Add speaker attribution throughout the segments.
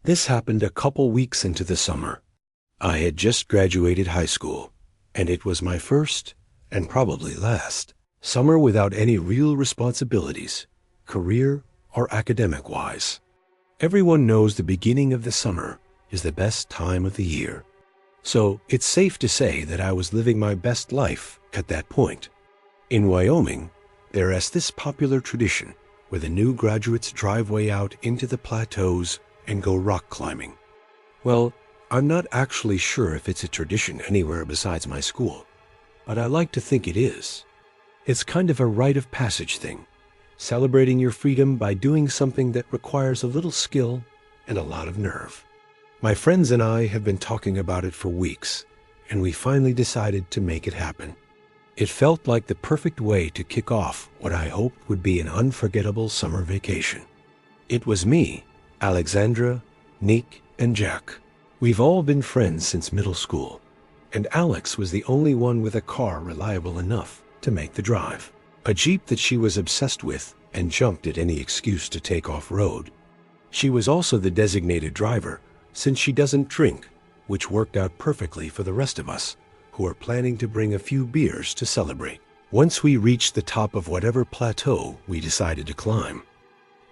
Speaker 1: This happened a couple weeks into the summer. I had just graduated high school, and it was my first, and probably last, summer without any real responsibilities, career or academic-wise. Everyone knows the beginning of the summer is the best time of the year. So it's safe to say that I was living my best life at that point. In Wyoming, there is this popular tradition where the new graduates drive way out into the plateaus and go rock climbing. Well, I'm not actually sure if it's a tradition anywhere besides my school, but I like to think it is. It's kind of a rite of passage thing, celebrating your freedom by doing something that requires a little skill and a lot of nerve. My friends and I have been talking about it for weeks, and we finally decided to make it happen. It felt like the perfect way to kick off what I hoped would be an unforgettable summer vacation. It was me, Alexandra, Nick, and Jack. We've all been friends since middle school, and Alex was the only one with a car reliable enough to make the drive. A Jeep that she was obsessed with and jumped at any excuse to take off-road. She was also the designated driver since she doesn't drink, which worked out perfectly for the rest of us who are planning to bring a few beers to celebrate. Once we reached the top of whatever plateau we decided to climb,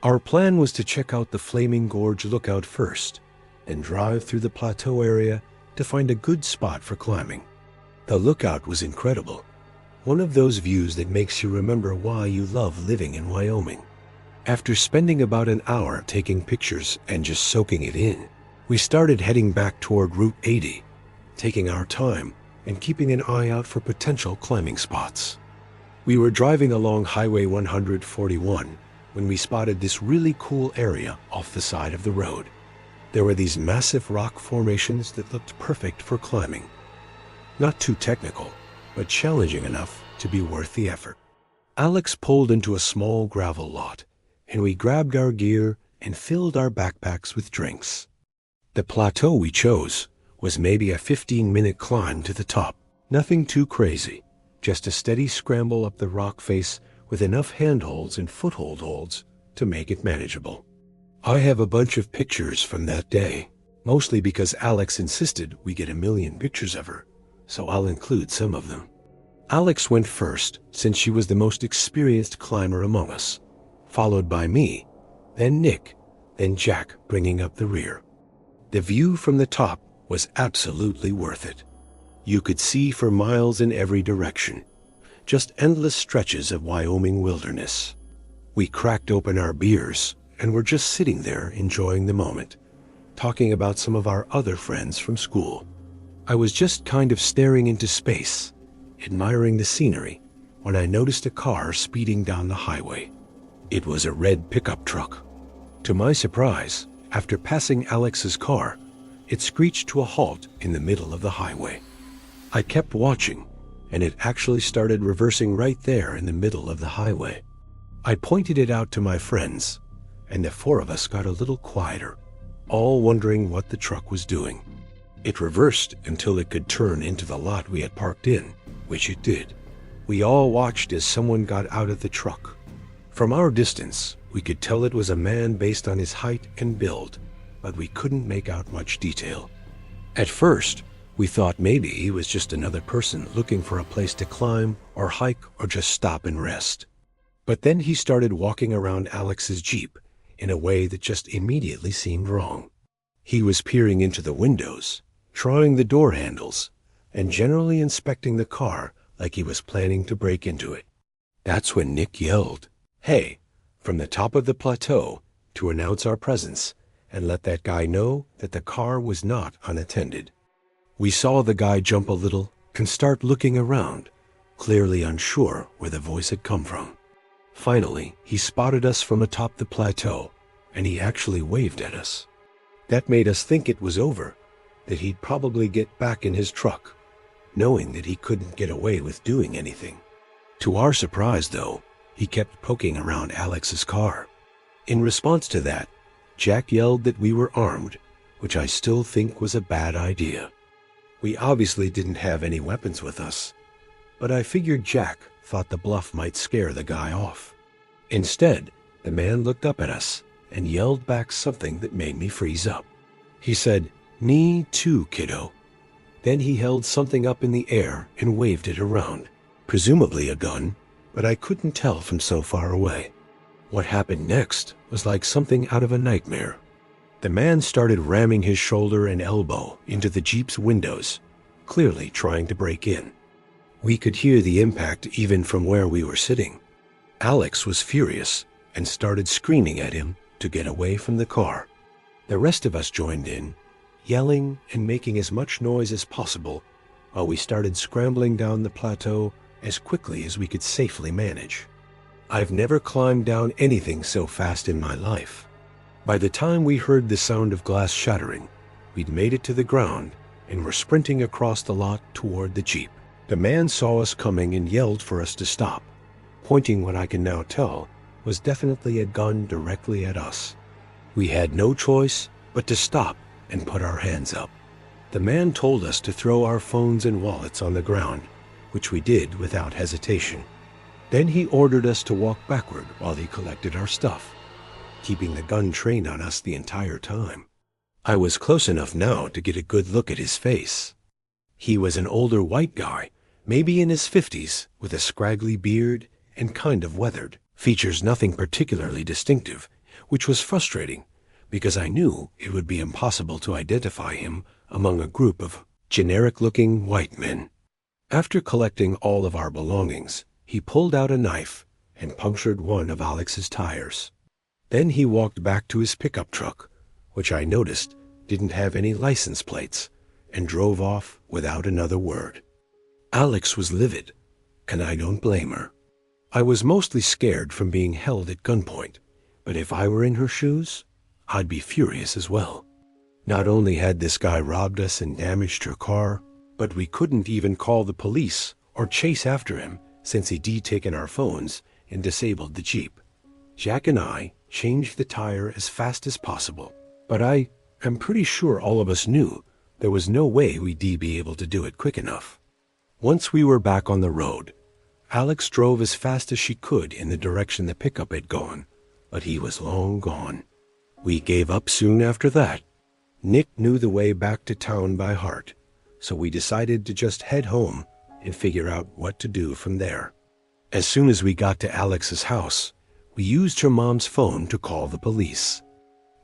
Speaker 1: our plan was to check out the Flaming Gorge lookout first, and drive through the plateau area to find a good spot for climbing. The lookout was incredible, one of those views that makes you remember why you love living in Wyoming. After spending about an hour taking pictures and just soaking it in, we started heading back toward Route 80, taking our time and keeping an eye out for potential climbing spots. We were driving along Highway 141 when we spotted this really cool area off the side of the road. There were these massive rock formations that looked perfect for climbing. Not too technical, but challenging enough to be worth the effort. Alex pulled into a small gravel lot, and we grabbed our gear and filled our backpacks with drinks. The plateau we chose was maybe a 15-minute climb to the top. Nothing too crazy, just a steady scramble up the rock face with enough handholds and foothold holds to make it manageable. I have a bunch of pictures from that day, mostly because Alex insisted we get a million pictures of her, so I'll include some of them. Alex went first since she was the most experienced climber among us, followed by me, then Nick, then Jack bringing up the rear. The view from the top was absolutely worth it. You could see for miles in every direction, just endless stretches of Wyoming wilderness. We cracked open our beers and were just sitting there enjoying the moment, talking about some of our other friends from school. I was just kind of staring into space, admiring the scenery, when I noticed a car speeding down the highway. It was a red pickup truck. To my surprise, after passing Alex's car, it screeched to a halt in the middle of the highway. I kept watching, and it actually started reversing right there in the middle of the highway. I pointed it out to my friends, and the four of us got a little quieter, all wondering what the truck was doing. It reversed until it could turn into the lot we had parked in, which it did. We all watched as someone got out of the truck. From our distance, we could tell it was a man based on his height and build, but we couldn't make out much detail. At first, we thought maybe he was just another person looking for a place to climb or hike or just stop and rest. But then he started walking around Alex's Jeep in a way that just immediately seemed wrong. He was peering into the windows, trying the door handles, and generally inspecting the car like he was planning to break into it. That's when Nick yelled, "Hey," from the top of the plateau to announce our presence and let that guy know that the car was not unattended. We saw the guy jump a little and start looking around, clearly unsure where the voice had come from. Finally, he spotted us from atop the plateau, and he actually waved at us. That made us think it was over, that he'd probably get back in his truck, knowing that he couldn't get away with doing anything. To our surprise, though, he kept poking around Alex's car. In response to that, Jack yelled that we were armed, which I still think was a bad idea. We obviously didn't have any weapons with us, but I figured Jack thought the bluff might scare the guy off. Instead, the man looked up at us and yelled back something that made me freeze up. He said, "Me too, kiddo." Then he held something up in the air and waved it around. Presumably a gun, but I couldn't tell from so far away. What happened next was like something out of a nightmare. The man started ramming his shoulder and elbow into the Jeep's windows, clearly trying to break in. We could hear the impact even from where we were sitting. Alex was furious and started screaming at him to get away from the car. The rest of us joined in, yelling and making as much noise as possible while we started scrambling down the plateau as quickly as we could safely manage. I've never climbed down anything so fast in my life. By the time we heard the sound of glass shattering, we'd made it to the ground and were sprinting across the lot toward the Jeep. The man saw us coming and yelled for us to stop, pointing what I can now tell was definitely a gun directly at us. We had no choice but to stop and put our hands up. The man told us to throw our phones and wallets on the ground, which we did without hesitation. Then he ordered us to walk backward while he collected our stuff, keeping the gun trained on us the entire time. I was close enough now to get a good look at his face. He was an older white guy, maybe in his 50s, with a scraggly beard and kind of weathered. Features nothing particularly distinctive, which was frustrating because I knew it would be impossible to identify him among a group of generic-looking white men. After collecting all of our belongings, he pulled out a knife and punctured one of Alex's tires. Then he walked back to his pickup truck, which I noticed didn't have any license plates, and drove off without another word. Alex was livid, and I don't blame her. I was mostly scared from being held at gunpoint, but if I were in her shoes, I'd be furious as well. Not only had this guy robbed us and damaged her car, but we couldn't even call the police or chase after him since he'd taken our phones and disabled the Jeep. Jack and I changed the tire as fast as possible, but I am pretty sure all of us knew there was no way we'd be able to do it quick enough. Once we were back on the road, Alex drove as fast as she could in the direction the pickup had gone, but he was long gone. We gave up soon after that. Nick knew the way back to town by heart, so we decided to just head home and figure out what to do from there. As soon as we got to Alex's house, we used her mom's phone to call the police.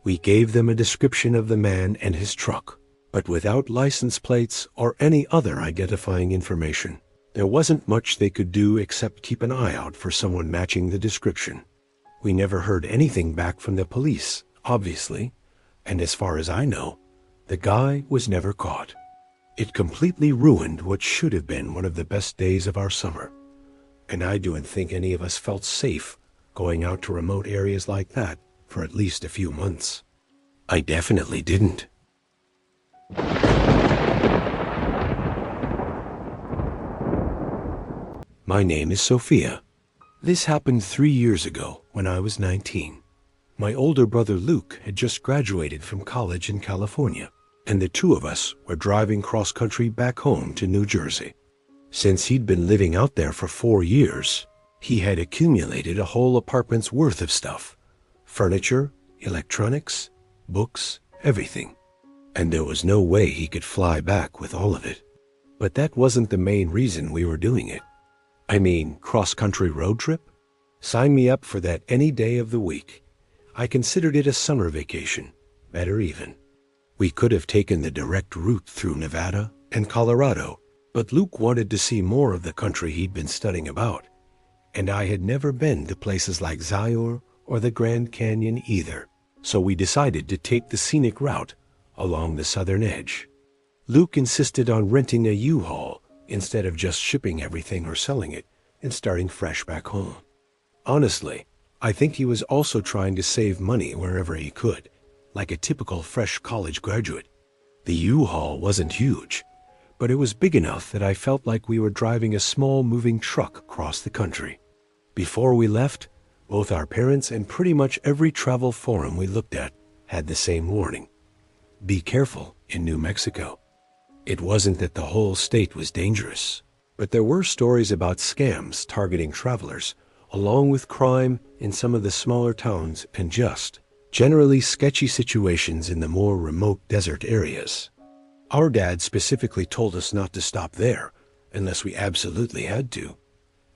Speaker 1: We gave them a description of the man and his truck, but without license plates or any other identifying information. There wasn't much they could do except keep an eye out for someone matching the description. We never heard anything back from the police, obviously, and as far as I know, the guy was never caught. It completely ruined what should have been one of the best days of our summer, and I don't think any of us felt safe going out to remote areas like that for at least a few months. I definitely didn't. My name is Sophia. This happened 3 years ago when I was 19. My older brother Luke had just graduated from college in California, and the two of us were driving cross-country back home to New Jersey. Since he'd been living out there for 4 years, he had accumulated a whole apartment's worth of stuff. Furniture, electronics, books, everything. And there was no way he could fly back with all of it. But that wasn't the main reason we were doing it. I mean, cross-country road trip? Sign me up for that any day of the week. I considered it a summer vacation, better even. We could have taken the direct route through Nevada and Colorado, but Luke wanted to see more of the country he'd been studying about, and I had never been to places like Zion or the Grand Canyon either, so we decided to take the scenic route along the southern edge. Luke insisted on renting a U-Haul instead of just shipping everything or selling it and starting fresh back home. Honestly, I think he was also trying to save money wherever he could, like a typical fresh college graduate. The U-Haul wasn't huge, but it was big enough that I felt like we were driving a small moving truck across the country. Before we left, both our parents and pretty much every travel forum we looked at had the same warning. Be careful in New Mexico. It wasn't that the whole state was dangerous, but there were stories about scams targeting travelers, along with crime in some of the smaller towns and just generally sketchy situations in the more remote desert areas. Our dad specifically told us not to stop there unless we absolutely had to,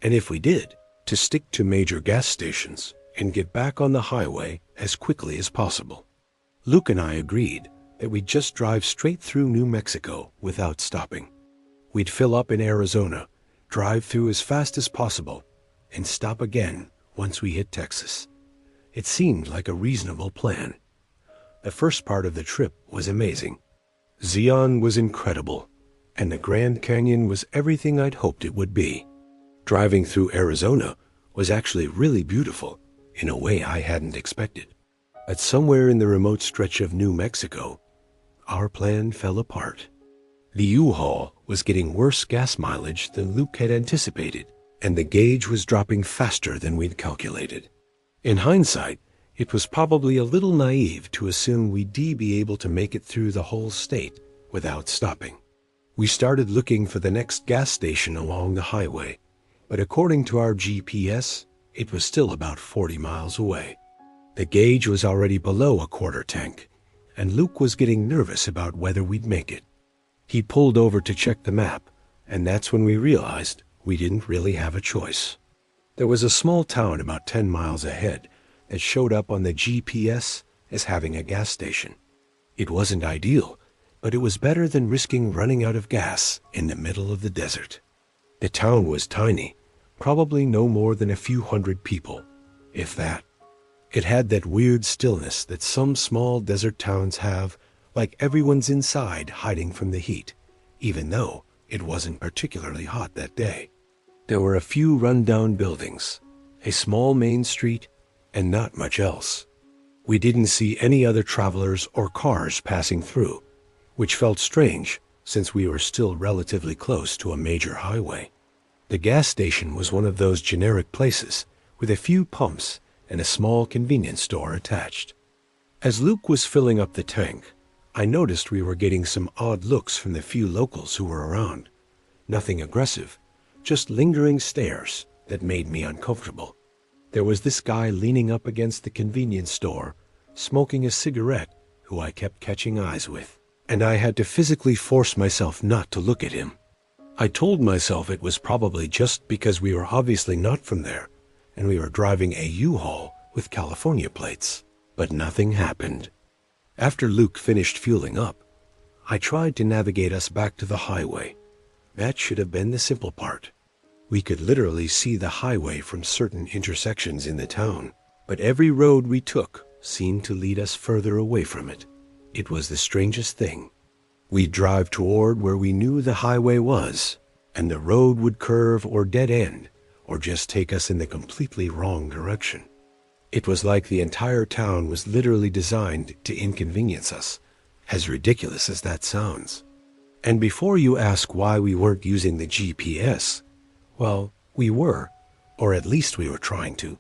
Speaker 1: and if we did, to stick to major gas stations and get back on the highway as quickly as possible. Luke and I agreed that we'd just drive straight through New Mexico without stopping. We'd fill up in Arizona, drive through as fast as possible, and stop again once we hit Texas. It seemed like a reasonable plan. The first part of the trip was amazing. Zion was incredible, and the Grand Canyon was everything I'd hoped it would be. Driving through Arizona was actually really beautiful in a way I hadn't expected. But somewhere in the remote stretch of New Mexico, our plan fell apart. The U-Haul was getting worse gas mileage than Luke had anticipated, and the gauge was dropping faster than we'd calculated. In hindsight, it was probably a little naive to assume we'd be able to make it through the whole state without stopping. We started looking for the next gas station along the highway, but according to our GPS, it was still about 40 miles away. The gauge was already below a quarter tank, and Luke was getting nervous about whether we'd make it. He pulled over to check the map, and that's when we realized we didn't really have a choice. There was a small town about 10 miles ahead that showed up on the GPS as having a gas station. It wasn't ideal, but it was better than risking running out of gas in the middle of the desert. The town was tiny, probably no more than a few hundred people, if that. It had that weird stillness that some small desert towns have, like everyone's inside hiding from the heat, even though it wasn't particularly hot that day. There were a few run-down buildings, a small main street, and not much else. We didn't see any other travelers or cars passing through, which felt strange since we were still relatively close to a major highway. The gas station was one of those generic places with a few pumps and a small convenience store attached. As Luke was filling up the tank, I noticed we were getting some odd looks from the few locals who were around. Nothing aggressive, just lingering stares that made me uncomfortable. There was this guy leaning up against the convenience store, smoking a cigarette, who I kept catching eyes with, and I had to physically force myself not to look at him. I told myself it was probably just because we were obviously not from there, and we were driving a U-Haul with California plates, but nothing happened. After Luke finished fueling up, I tried to navigate us back to the highway. That should have been the simple part. We could literally see the highway from certain intersections in the town, but every road we took seemed to lead us further away from it. It was the strangest thing. We'd drive toward where we knew the highway was, and the road would curve or dead end, or just take us in the completely wrong direction. It was like the entire town was literally designed to inconvenience us, as ridiculous as that sounds. And before you ask why we weren't using the GPS, well, we were, or at least we were trying to,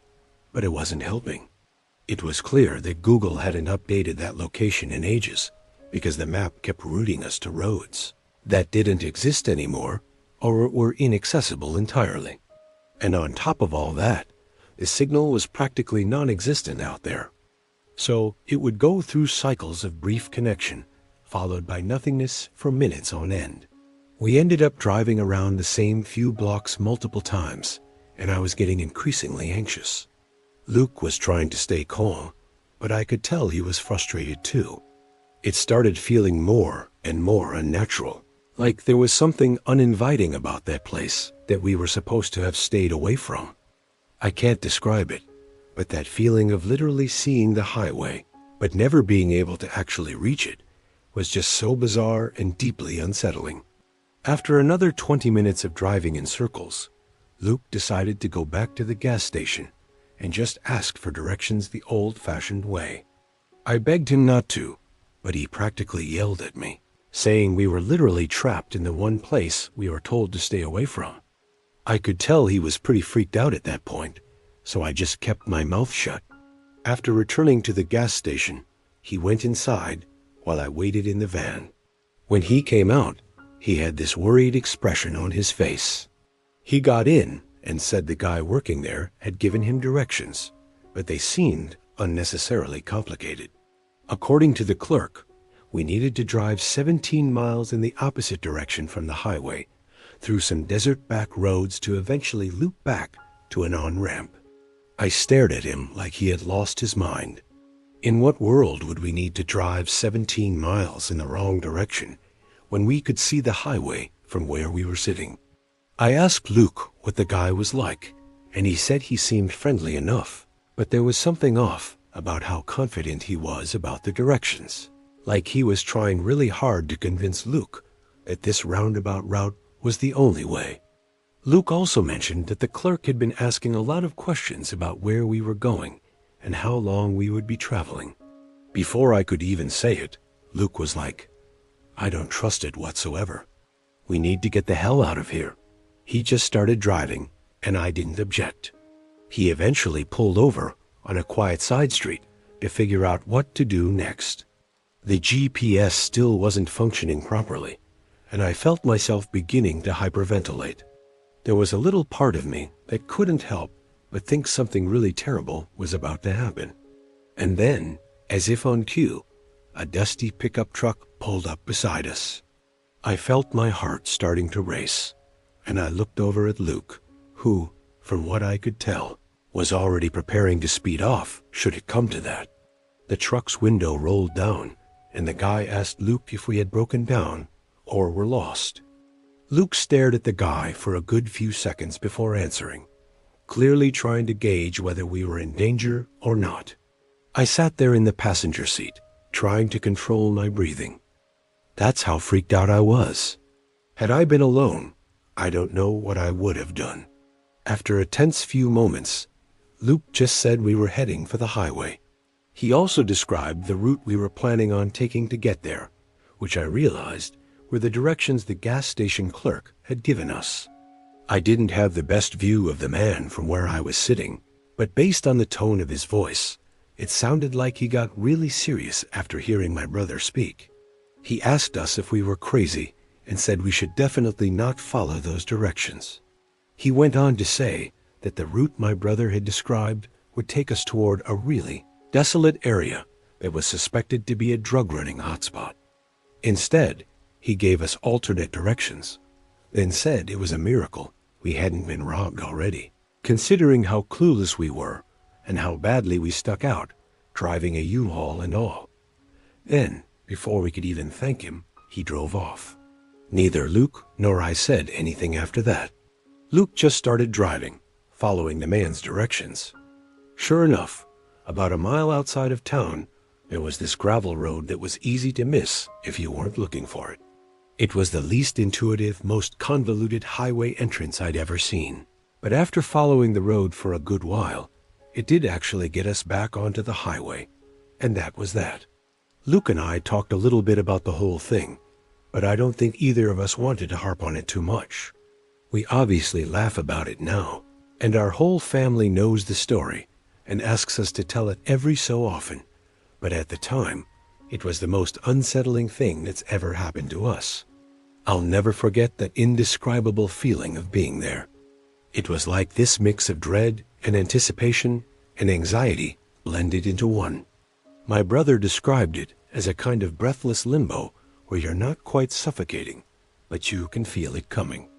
Speaker 1: but it wasn't helping. It was clear that Google hadn't updated that location in ages, because the map kept routing us to roads that didn't exist anymore, or were inaccessible entirely. And on top of all that, the signal was practically non-existent out there. So it would go through cycles of brief connection, followed by nothingness for minutes on end. We ended up driving around the same few blocks multiple times, and I was getting increasingly anxious. Luke was trying to stay calm, but I could tell he was frustrated too. It started feeling more and more unnatural, like there was something uninviting about that place that we were supposed to have stayed away from. I can't describe it, but that feeling of literally seeing the highway, but never being able to actually reach it, was just so bizarre and deeply unsettling. After another 20 minutes of driving in circles, Luke decided to go back to the gas station and just ask for directions the old-fashioned way. I begged him not to, but he practically yelled at me, saying we were literally trapped in the one place we were told to stay away from. I could tell he was pretty freaked out at that point, so I just kept my mouth shut. After returning to the gas station, he went inside while I waited in the van. When he came out, he had this worried expression on his face. He got in and said the guy working there had given him directions, but they seemed unnecessarily complicated. According to the clerk, we needed to drive 17 miles in the opposite direction from the highway, through some desert back roads to eventually loop back to an on-ramp. I stared at him like he had lost his mind. In what world would we need to drive 17 miles in the wrong direction when we could see the highway from where we were sitting? I asked Luke what the guy was like, and he said he seemed friendly enough, but there was something off about how confident he was about the directions, like he was trying really hard to convince Luke that this roundabout route was the only way. Luke also mentioned that the clerk had been asking a lot of questions about where we were going and how long we would be traveling. Before I could even say it, Luke was like, "I don't trust it whatsoever. We need to get the hell out of here." He just started driving, and I didn't object. He eventually pulled over on a quiet side street to figure out what to do next. The GPS still wasn't functioning properly, and I felt myself beginning to hyperventilate. There was a little part of me that couldn't help but think something really terrible was about to happen. And then, as if on cue, a dusty pickup truck pulled up beside us. I felt my heart starting to race, and I looked over at Luke, who, from what I could tell, was already preparing to speed off should it come to that. The truck's window rolled down, and the guy asked Luke if we had broken down or were lost. Luke stared at the guy for a good few seconds before answering, clearly trying to gauge whether we were in danger or not. I sat there in the passenger seat, trying to control my breathing. That's how freaked out I was. Had I been alone, I don't know what I would have done. After a tense few moments, Luke just said we were heading for the highway. He also described the route we were planning on taking to get there, which I realized were the directions the gas station clerk had given us. I didn't have the best view of the man from where I was sitting, but based on the tone of his voice, it sounded like he got really serious after hearing my brother speak. He asked us if we were crazy and said we should definitely not follow those directions. He went on to say that the route my brother had described would take us toward a really desolate area that was suspected to be a drug-running hotspot. Instead, he gave us alternate directions, then said it was a miracle we hadn't been robbed already, considering how clueless we were and how badly we stuck out, driving a U-Haul and all. Then, before we could even thank him, he drove off. Neither Luke nor I said anything after that. Luke just started driving, following the man's directions. Sure enough, about a mile outside of town, there was this gravel road that was easy to miss if you weren't looking for it. It was the least intuitive, most convoluted highway entrance I'd ever seen. But after following the road for a good while, it did actually get us back onto the highway, and that was that. Luke and I talked a little bit about the whole thing, but I don't think either of us wanted to harp on it too much. We obviously laugh about it now, and our whole family knows the story and asks us to tell it every so often, but at the time, it was the most unsettling thing that's ever happened to us. I'll never forget that indescribable feeling of being there. It was like this mix of dread and anticipation and anxiety blended into one. My brother described it as a kind of breathless limbo where you're not quite suffocating, but you can feel it coming.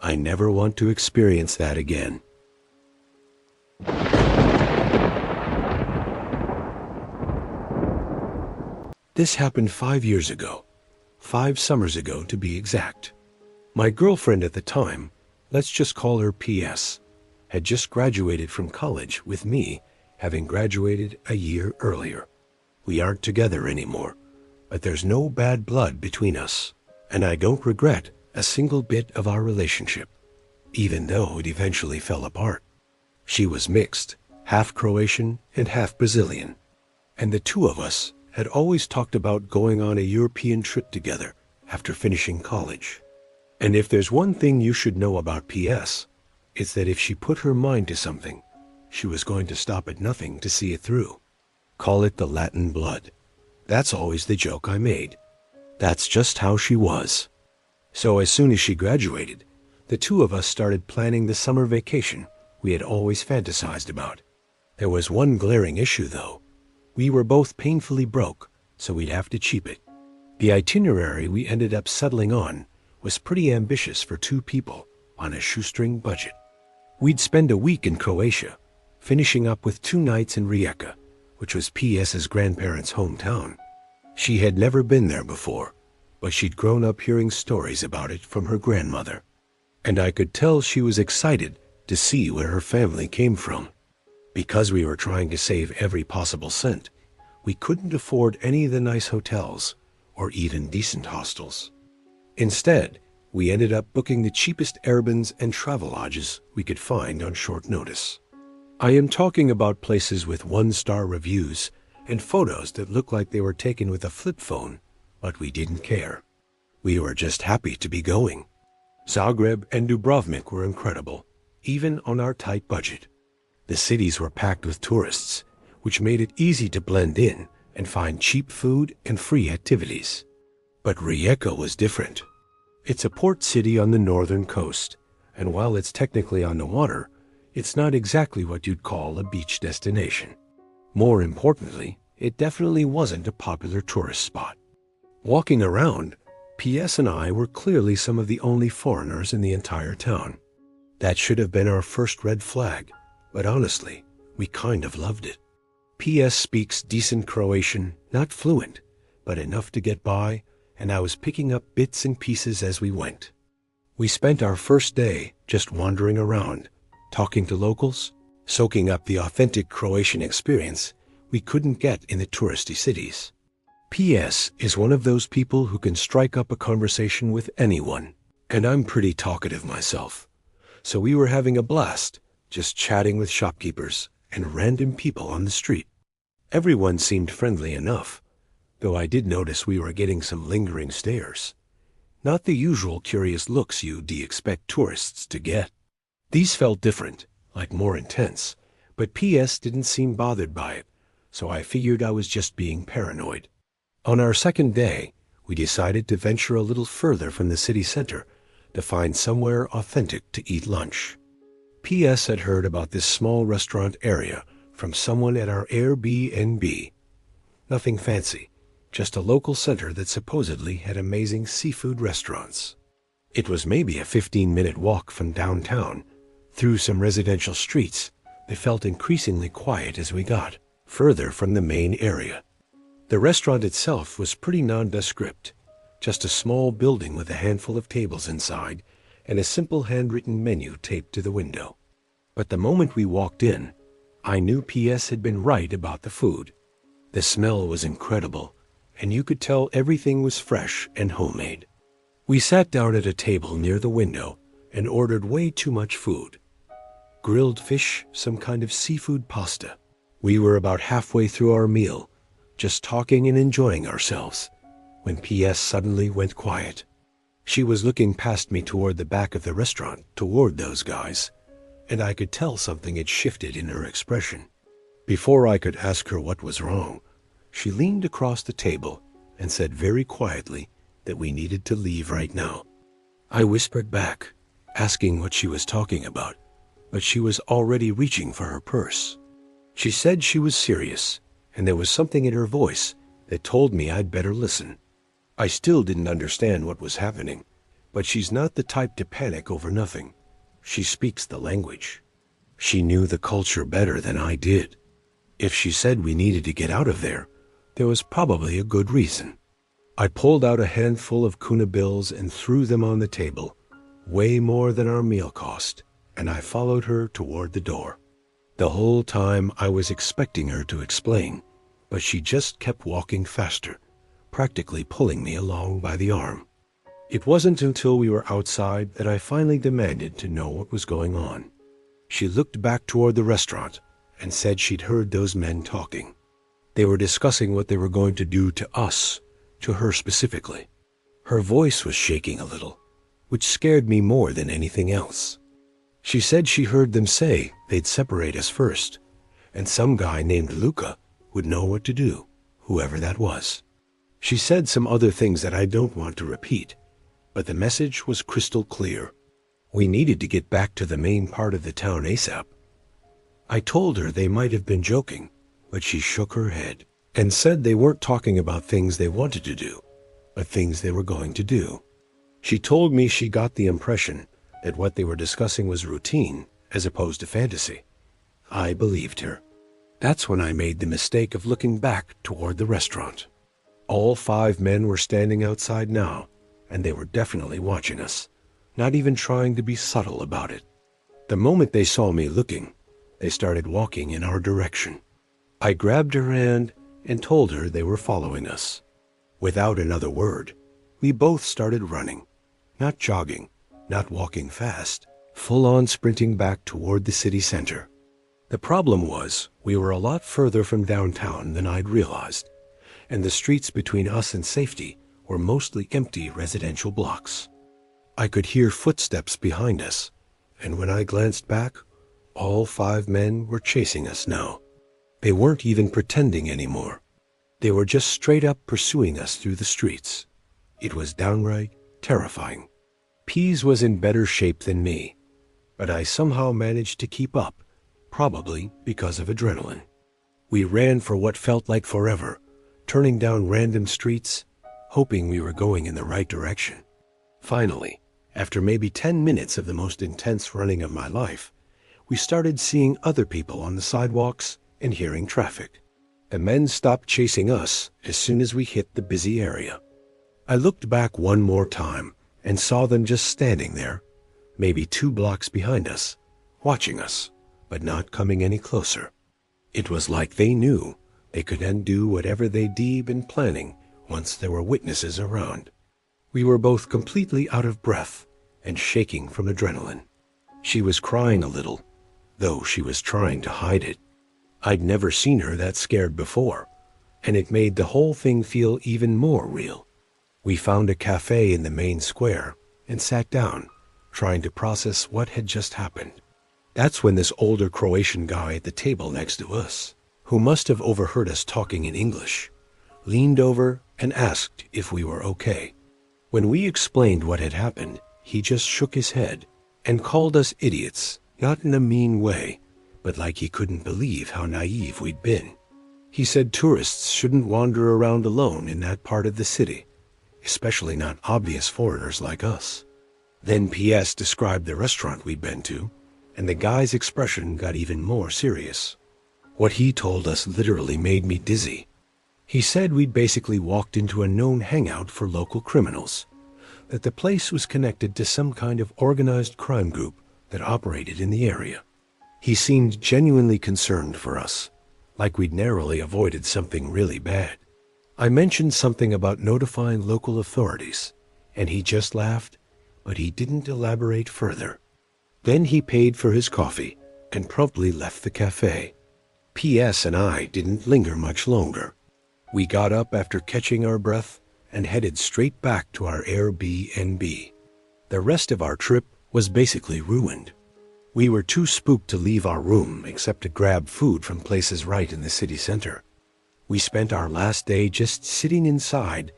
Speaker 1: I never want to experience that again. This happened 5 years ago. 5 summers ago, to be exact. My girlfriend at the time, let's just call her PS, had just graduated from college with me, having graduated a year earlier. We aren't together anymore, but there's no bad blood between us, and I don't regret a single bit of our relationship, even though it eventually fell apart. She was mixed, half Croatian and half Brazilian, and the two of us had always talked about going on a European trip together after finishing college. And if there's one thing you should know about PS, it's that if she put her mind to something, she was going to stop at nothing to see it through. Call it the Latin blood. That's always the joke I made. That's just how she was. So as soon as she graduated, the two of us started planning the summer vacation we had always fantasized about. There was one glaring issue, though. We were both painfully broke, so we'd have to cheap it. The itinerary we ended up settling on was pretty ambitious for two people on a shoestring budget. We'd spend a week in Croatia, finishing up with 2 nights in Rijeka, which was P.S.'s grandparents' hometown. She had never been there before, but she'd grown up hearing stories about it from her grandmother, and I could tell she was excited to see where her family came from. Because we were trying to save every possible cent, we couldn't afford any of the nice hotels or even decent hostels. Instead, we ended up booking the cheapest Airbnbs and travel lodges we could find on short notice. I am talking about places with 1-star reviews and photos that looked like they were taken with a flip phone, but we didn't care. We were just happy to be going. Zagreb and Dubrovnik were incredible, even on our tight budget. The cities were packed with tourists, which made it easy to blend in and find cheap food and free activities. But Rijeka was different. It's a port city on the northern coast, and while it's technically on the water, it's not exactly what you'd call a beach destination. More importantly, it definitely wasn't a popular tourist spot. Walking around, P.S. and I were clearly some of the only foreigners in the entire town. That should have been our first red flag, but honestly, we kind of loved it. P.S. speaks decent Croatian, not fluent, but enough to get by, and I was picking up bits and pieces as we went. We spent our first day just wandering around, talking to locals, soaking up the authentic Croatian experience we couldn't get in the touristy cities. P.S. is one of those people who can strike up a conversation with anyone, and I'm pretty talkative myself. So we were having a blast, just chatting with shopkeepers and random people on the street. Everyone seemed friendly enough, though I did notice we were getting some lingering stares. Not the usual curious looks you'd expect tourists to get. These felt different, like more intense, but P.S. didn't seem bothered by it, so I figured I was just being paranoid. On our second day, we decided to venture a little further from the city center to find somewhere authentic to eat lunch. P.S. had heard about this small restaurant area from someone at our Airbnb. Nothing fancy, just a local center that supposedly had amazing seafood restaurants. It was maybe a 15-minute walk from downtown, through some residential streets that felt increasingly quiet as we got further from the main area. The restaurant itself was pretty nondescript, just a small building with a handful of tables inside and a simple handwritten menu taped to the window. But the moment we walked in, I knew P.S. had been right about the food. The smell was incredible, and you could tell everything was fresh and homemade. We sat down at a table near the window and ordered way too much food. Grilled fish, some kind of seafood pasta. We were about halfway through our meal, just talking and enjoying ourselves, when P.S. suddenly went quiet. She was looking past me toward the back of the restaurant, toward those guys, and I could tell something had shifted in her expression. Before I could ask her what was wrong, she leaned across the table and said very quietly that we needed to leave right now. I whispered back, asking what she was talking about, but she was already reaching for her purse. She said she was serious, and there was something in her voice that told me I'd better listen. I still didn't understand what was happening, but she's not the type to panic over nothing. She speaks the language. She knew the culture better than I did. If she said we needed to get out of there was probably a good reason. I pulled out a handful of kuna bills and threw them on the table, way more than our meal cost, and I followed her toward the door. The whole time I was expecting her to explain, but she just kept walking faster, practically pulling me along by the arm. It wasn't until we were outside that I finally demanded to know what was going on. She looked back toward the restaurant and said she'd heard those men talking. They were discussing what they were going to do to us, to her specifically. Her voice was shaking a little, which scared me more than anything else. She said she heard them say they'd separate us first, and some guy named Luca would know what to do, whoever that was. She said some other things that I don't want to repeat, but the message was crystal clear. We needed to get back to the main part of the town ASAP. I told her they might have been joking, but she shook her head and said they weren't talking about things they wanted to do, but things they were going to do. She told me she got the impression that what they were discussing was routine as opposed to fantasy. I believed her. That's when I made the mistake of looking back toward the restaurant. All 5 men were standing outside now, and they were definitely watching us, not even trying to be subtle about it. The moment they saw me looking, they started walking in our direction. I grabbed her hand and told her they were following us. Without another word, we both started running, not jogging, not walking fast, full-on sprinting back toward the city center. The problem was we were a lot further from downtown than I'd realized, and the streets between us and safety were mostly empty residential blocks. I could hear footsteps behind us, and when I glanced back, all 5 men were chasing us now. They weren't even pretending anymore. They were just straight up pursuing us through the streets. It was downright terrifying. Pease was in better shape than me, but I somehow managed to keep up, probably because of adrenaline. We ran for what felt like forever, turning down random streets, hoping we were going in the right direction. Finally, after maybe 10 minutes of the most intense running of my life, we started seeing other people on the sidewalks and hearing traffic. The men stopped chasing us as soon as we hit the busy area. I looked back one more time and saw them just standing there, maybe 2 blocks behind us, watching us, but not coming any closer. It was like they knew they could undo whatever they'd been planning once there were witnesses around. We were both completely out of breath and shaking from adrenaline. She was crying a little, though she was trying to hide it. I'd never seen her that scared before, and it made the whole thing feel even more real. We found a cafe in the main square and sat down, trying to process what had just happened. That's when this older Croatian guy at the table next to us, who must have overheard us talking in English, leaned over and asked if we were okay. When we explained what had happened, he just shook his head and called us idiots, not in a mean way, but like he couldn't believe how naive we'd been. He said tourists shouldn't wander around alone in that part of the city, especially not obvious foreigners like us. Then P.S. described the restaurant we'd been to, and the guy's expression got even more serious. What he told us literally made me dizzy. He said we'd basically walked into a known hangout for local criminals, that the place was connected to some kind of organized crime group that operated in the area. He seemed genuinely concerned for us, like we'd narrowly avoided something really bad. I mentioned something about notifying local authorities, and he just laughed, but he didn't elaborate further. Then he paid for his coffee and promptly left the cafe. P.S. and I didn't linger much longer. We got up after catching our breath and headed straight back to our Airbnb. The rest of our trip was basically ruined. We were too spooked to leave our room except to grab food from places right in the city center. We spent our last day just sitting inside,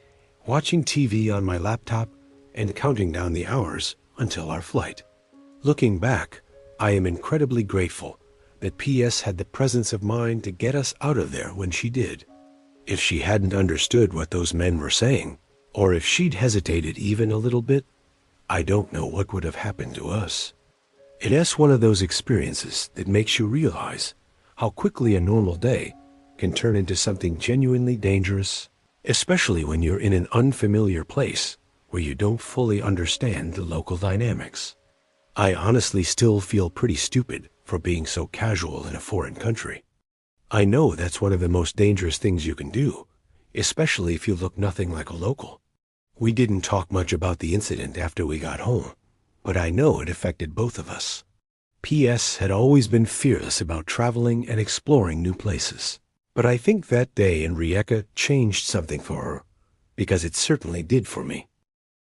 Speaker 1: watching TV on my laptop and counting down the hours until our flight. Looking back, I am incredibly grateful that P.S. had the presence of mind to get us out of there when she did. If she hadn't understood what those men were saying, or if she'd hesitated even a little bit, I don't know what would have happened to us. It's one of those experiences that makes you realize how quickly a normal day can turn into something genuinely dangerous, especially when you're in an unfamiliar place where you don't fully understand the local dynamics. I honestly still feel pretty stupid for being so casual in a foreign country. I know that's one of the most dangerous things you can do, especially if you look nothing like a local. We didn't talk much about the incident after we got home, but I know it affected both of us. P.S. had always been fearless about traveling and exploring new places, but I think that day in Rijeka changed something for her, because it certainly did for me.